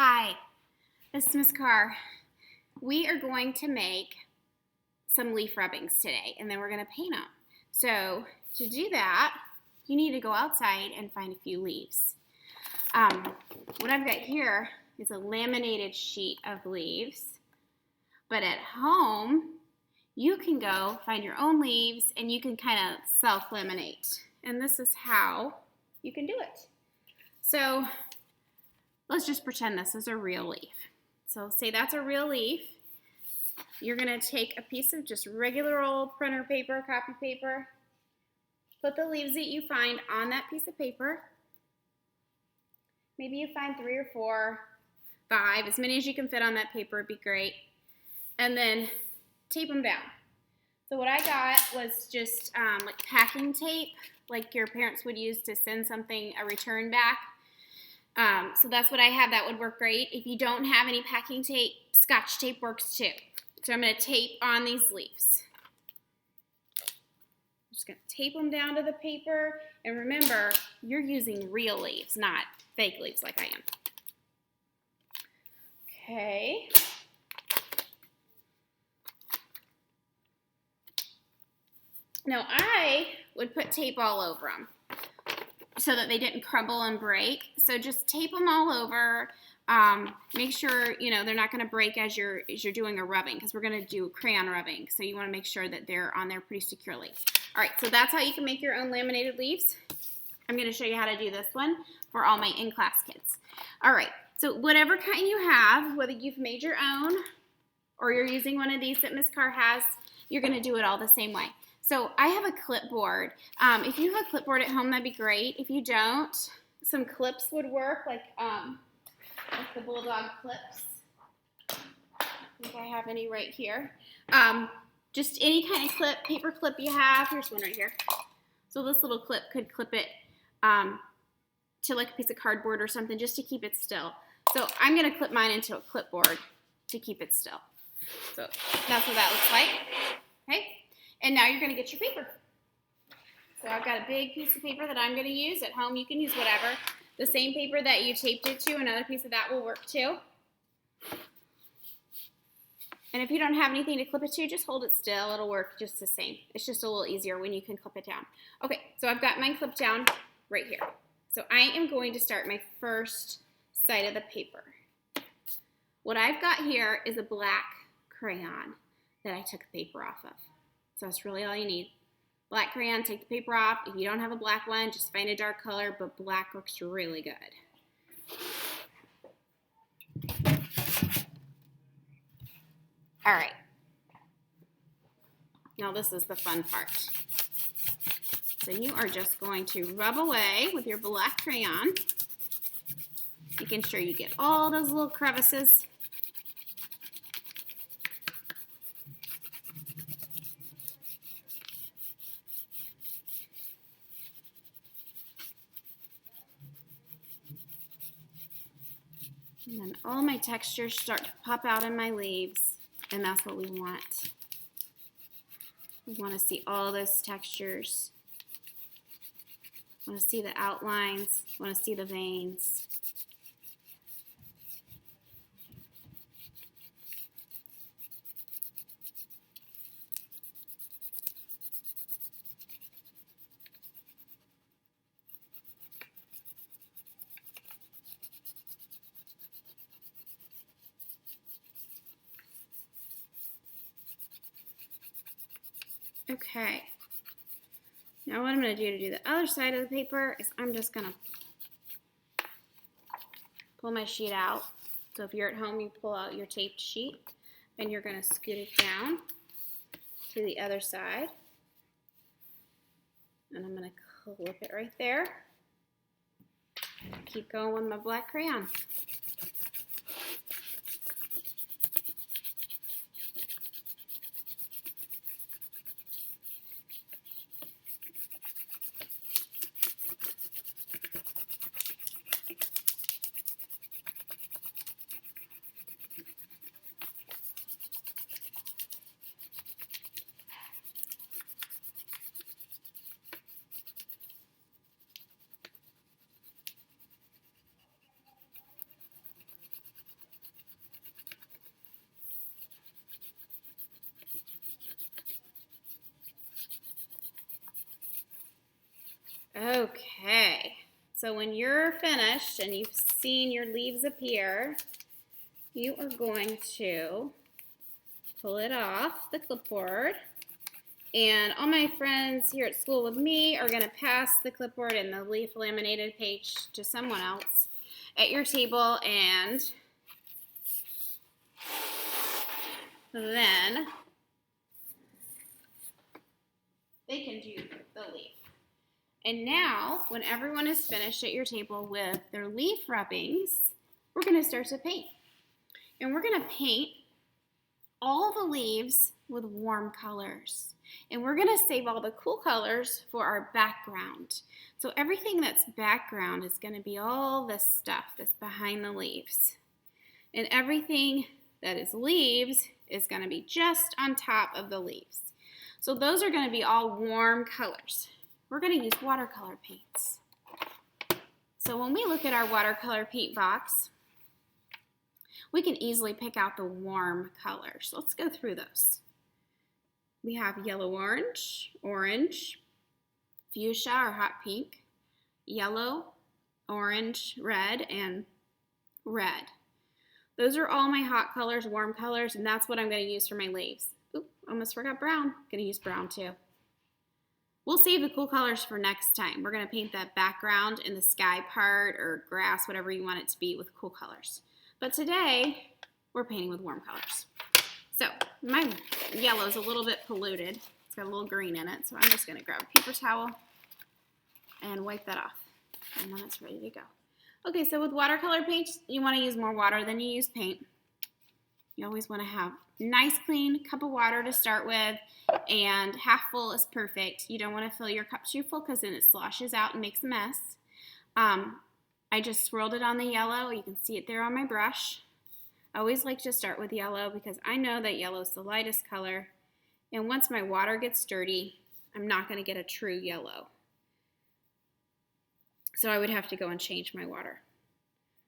Hi, this is Miss Carr. We are going to make some leaf rubbings today, and then we're going to paint them. So to do that, you need to go outside and find a few leaves. What I've got here is a laminated sheet of leaves, but at home, you can go find your own leaves and you can kind of self-laminate. And this is how you can do it. So let's just pretend this is a real leaf. So say that's a real leaf. You're going to take a piece of just regular old printer paper, copy paper, put the leaves that you find on that piece of paper. Maybe you find 3 or 4, 5, as many as you can fit on that paper would be great. And then tape them down. So what I got was just like packing tape, like your parents would use to send something a return back. So that's what I have. That would work great. If you don't have any packing tape, Scotch tape works too. So I'm going to tape on these leaves. I'm just going to tape them down to the paper. And remember, you're using real leaves, not fake leaves like I am. Okay. Now I would put tape all over them so that they didn't crumble and break. So just tape them all over. Make sure they're not going to break as you're doing a rubbing, because we're going to do crayon rubbing. So you want to make sure that they're on there pretty securely. All right, so that's how you can make your own laminated leaves. I'm going to show you how to do this one for all my in-class kids. All right, so whatever kind you have, whether you've made your own or you're using one of these that Miss Carr has, you're going to do it all the same way. So I have a clipboard. If you have a clipboard at home, that'd be great. If you don't, some clips would work, like the Bulldog clips. I think I have any right here. Just any kind of clip, paper clip you have. Here's one right here. So this little clip could clip it to like a piece of cardboard or something, just to keep it still. So I'm going to clip mine into a clipboard to keep it still. So that's what that looks like. Okay. And now you're going to get your paper. So I've got a big piece of paper that I'm going to use. At home, you can use whatever. The same paper that you taped it to, another piece of that will work too. And if you don't have anything to clip it to, just hold it still. It'll work just the same. It's just a little easier when you can clip it down. Okay, so I've got mine clipped down right here. So I am going to start my first side of the paper. What I've got here is a black crayon that I took the paper off of. So that's really all you need. Black crayon, take the paper off. If you don't have a black one, just find a dark color, but black works really good. All right. Now this is the fun part. So you are just going to rub away with your black crayon, making sure you get all those little crevices. And then all my textures start to pop out in my leaves, and that's what we want. We want to see all those textures. We want to see the outlines. We want to see the veins. Okay, now what I'm going to do the other side of the paper is I'm just going to pull my sheet out. So if you're at home, you pull out your taped sheet and you're going to scoot it down to the other side. And I'm going to clip it right there. Keep going with my black crayon. Okay, so when you're finished and you've seen your leaves appear, you are going to pull it off the clipboard. And all my friends here at school with me are going to pass the clipboard and the leaf laminated page to someone else at your table, and then they can do the leaf. And now, when everyone is finished at your table with their leaf rubbings, we're going to start to paint. And we're going to paint all the leaves with warm colors. And we're going to save all the cool colors for our background. So everything that's background is going to be all this stuff that's behind the leaves. And everything that is leaves is going to be just on top of the leaves. So those are going to be all warm colors. We're going to use watercolor paints. So when we look at our watercolor paint box, we can easily pick out the warm colors. Let's go through those. We have yellow-orange, orange, fuchsia or hot pink, yellow, orange, red, and red. Those are all my hot colors, warm colors, and that's what I'm going to use for my leaves. Oop, almost forgot brown. I'm going to use brown too. We'll save the cool colors for next time. We're going to paint that background in the sky part or grass, whatever you want it to be, with cool colors. But today, we're painting with warm colors. So my yellow is a little bit polluted. It's got a little green in it, so I'm just going to grab a paper towel and wipe that off. And then it's ready to go. Okay, so with watercolor paint, you want to use more water than you use paint. You always want to have a nice clean cup of water to start with, and half full is perfect. You don't want to fill your cup too full because then it sloshes out and makes a mess. I just swirled it on the yellow. You can see it there on my brush. I always like to start with yellow because I know that yellow is the lightest color, and once my water gets dirty, I'm not going to get a true yellow. So I would have to go and change my water.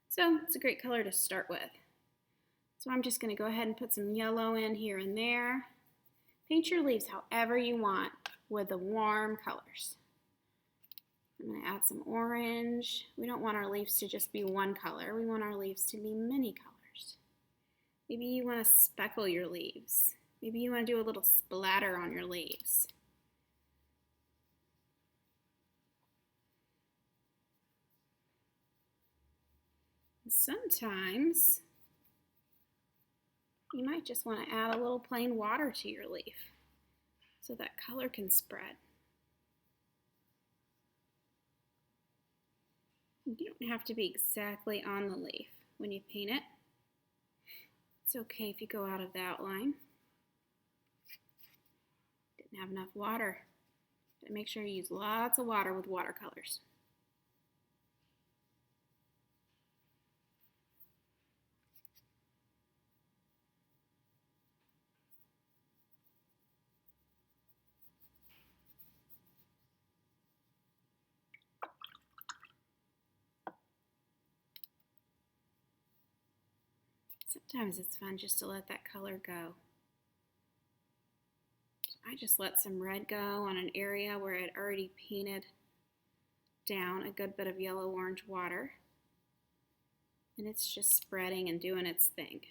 So it's a great color to start with. So I'm just going to go ahead and put some yellow in here and there. Paint your leaves however you want with the warm colors. I'm going to add some orange. We don't want our leaves to just be one color. We want our leaves to be many colors. Maybe you want to speckle your leaves. Maybe you want to do a little splatter on your leaves. Sometimes you might just want to add a little plain water to your leaf so that color can spread. You don't have to be exactly on the leaf when you paint it. It's okay if you go out of the outline. Didn't have enough water. But make sure you use lots of water with watercolors. Sometimes it's fun just to let that color go. I just let some red go on an area where I'd already painted down a good bit of yellow-orange water. And it's just spreading and doing its thing.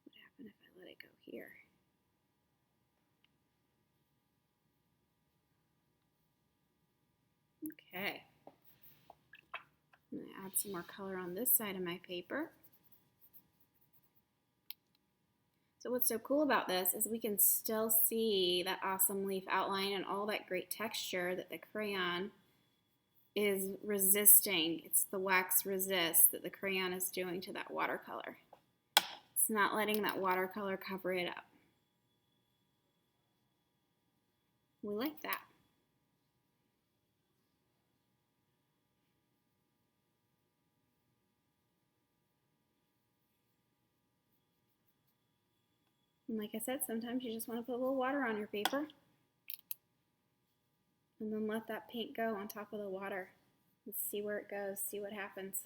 What would happen if I let it go here? Okay. I'm going to add some more color on this side of my paper. So what's so cool about this is we can still see that awesome leaf outline and all that great texture that the crayon is resisting. It's the wax resist that the crayon is doing to that watercolor. It's not letting that watercolor cover it up. We like that. And like I said, sometimes you just want to put a little water on your paper and then let that paint go on top of the water and see where it goes, see what happens.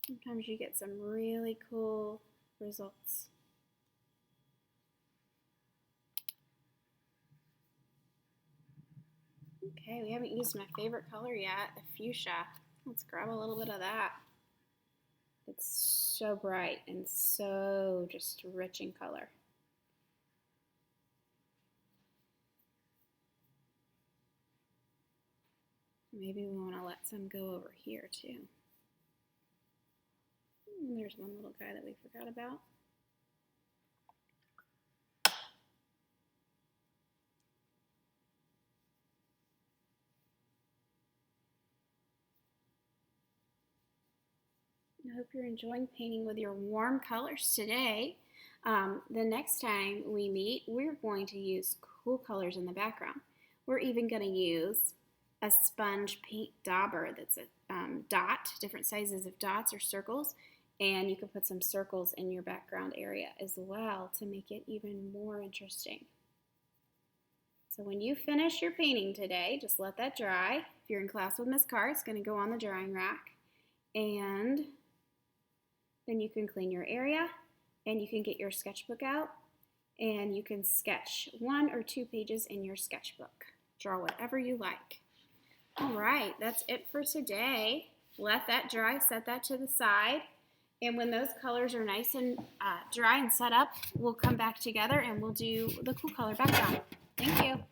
Sometimes you get some really cool results. Okay, we haven't used my favorite color yet, the fuchsia. Let's grab a little bit of that. It's so bright and so just rich in color. Maybe we want to let some go over here too. And there's one little guy that we forgot about. I hope you're enjoying painting with your warm colors today. The next time we meet, we're going to use cool colors in the background. We're even going to use a sponge paint dauber that's a dot, different sizes of dots or circles, and you can put some circles in your background area as well to make it even more interesting. So when you finish your painting today, just let that dry. If you're in class with Miss Carr, it's going to go on the drying rack, and then you can clean your area, and you can get your sketchbook out, and you can sketch 1 or 2 pages in your sketchbook. Draw whatever you like. All right, that's it for today. Let that dry, set that to the side, and when those colors are nice and dry and set up, we'll come back together and we'll do the cool color background. Thank you.